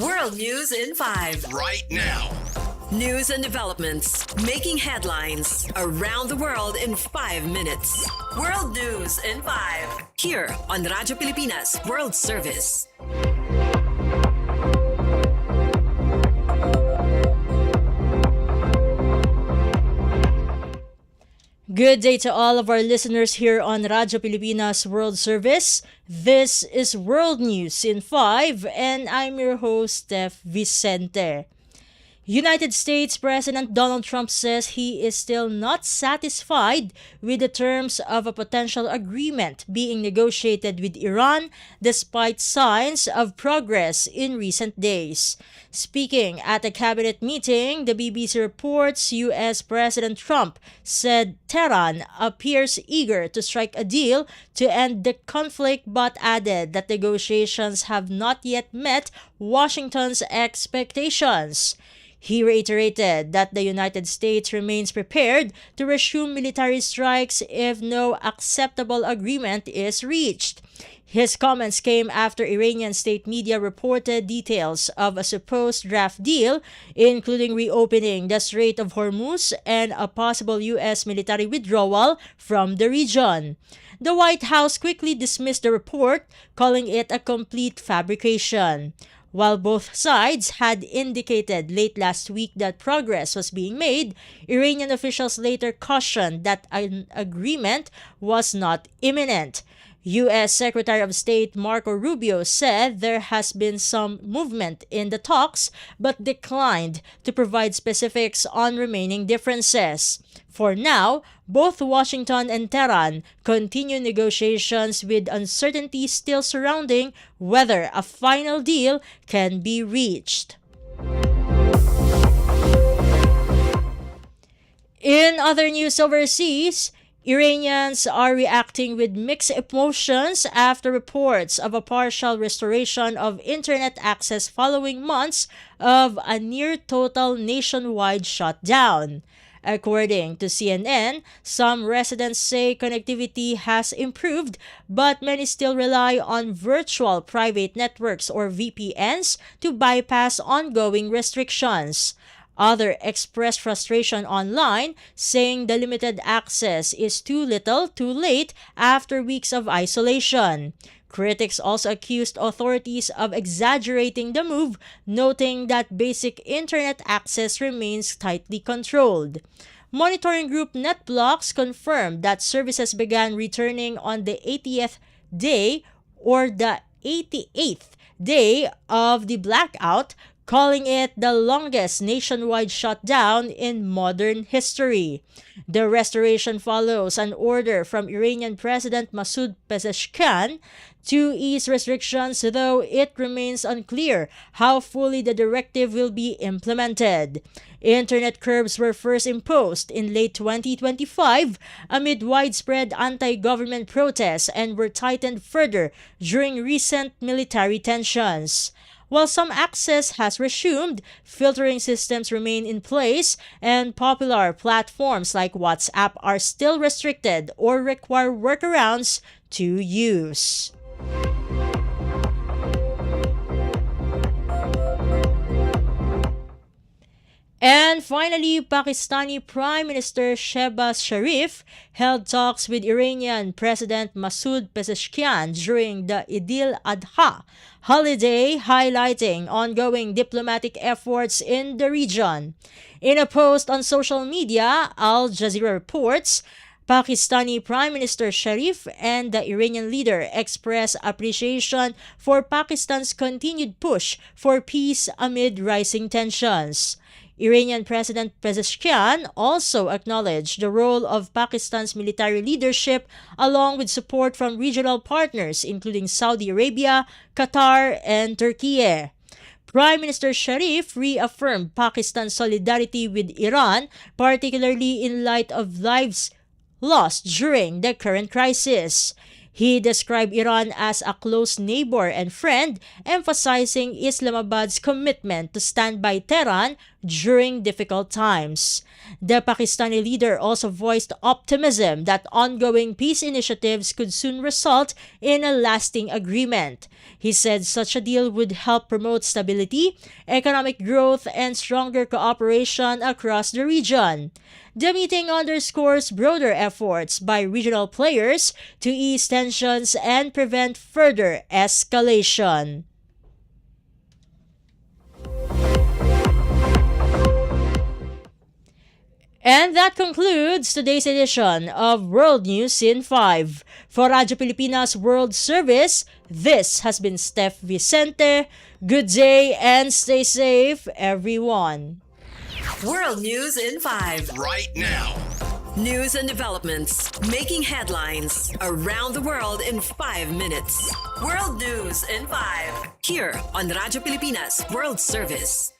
World News in 5. Right now. News and developments making headlines around the world in 5 minutes. World News in 5. Here on Radyo Pilipinas World Service. Good day to all of our listeners here on Radyo Pilipinas World Service. This is World News in 5 and I'm your host, Steph Vicente. United States President Donald Trump says he is still not satisfied with the terms of a potential agreement being negotiated with Iran despite signs of progress in recent days. Speaking at a cabinet meeting, the BBC reports U.S. President Trump said Tehran appears eager to strike a deal to end the conflict but added that negotiations have not yet met Washington's expectations. He reiterated that the United States remains prepared to resume military strikes if no acceptable agreement is reached. His comments came after Iranian state media reported details of a supposed draft deal, including reopening the Strait of Hormuz and a possible U.S. military withdrawal from the region. The White House quickly dismissed the report, calling it a complete fabrication. While both sides had indicated late last week that progress was being made, Iranian officials later cautioned that an agreement was not imminent. U.S. Secretary of State Marco Rubio said there has been some movement in the talks but declined to provide specifics on remaining differences. For now, both Washington and Tehran continue negotiations with uncertainty still surrounding whether a final deal can be reached. In other news overseas, Iranians are reacting with mixed emotions after reports of a partial restoration of internet access following months of a near-total nationwide shutdown. According to CNN, some residents say connectivity has improved, but many still rely on virtual private networks or VPNs to bypass ongoing restrictions. Others expressed frustration online, saying the limited access is too little, too late after weeks of isolation. Critics also accused authorities of exaggerating the move, noting that basic internet access remains tightly controlled. Monitoring group NetBlocks confirmed that services began returning on the 80th day or the 88th day of the blackout, calling it the longest nationwide shutdown in modern history. The restoration follows an order from Iranian President Masoud Pezeshkian to ease restrictions, though it remains unclear how fully the directive will be implemented. Internet curbs were first imposed in late 2025 amid widespread anti-government protests and were tightened further during recent military tensions. While some access has resumed, filtering systems remain in place, and popular platforms like WhatsApp are still restricted or require workarounds to use. And finally, Pakistani Prime Minister Shehbaz Sharif held talks with Iranian President Masoud Pezeshkian during the Eid al-Adha holiday, highlighting ongoing diplomatic efforts in the region. In a post on social media, Al Jazeera reports, Pakistani Prime Minister Sharif and the Iranian leader expressed appreciation for Pakistan's continued push for peace amid rising tensions. Iranian President Pezeshkian also acknowledged the role of Pakistan's military leadership along with support from regional partners including Saudi Arabia, Qatar, and Turkey. Prime Minister Sharif reaffirmed Pakistan's solidarity with Iran, particularly in light of lives lost during the current crisis. He described Iran as a close neighbor and friend, emphasizing Islamabad's commitment to stand by Tehran during difficult times. The Pakistani leader also voiced optimism that ongoing peace initiatives could soon result in a lasting agreement. He said such a deal would help promote stability, economic growth, and stronger cooperation across the region. The meeting underscores broader efforts by regional players to ease tensions and prevent further escalation. And that concludes today's edition of World News in 5. For Radyo Pilipinas World Service, this has been Steph Vicente. Good day and stay safe, everyone. World News in 5. Right now. News and developments making headlines around the world in 5 minutes. World News in 5. Here on Radyo Pilipinas World Service.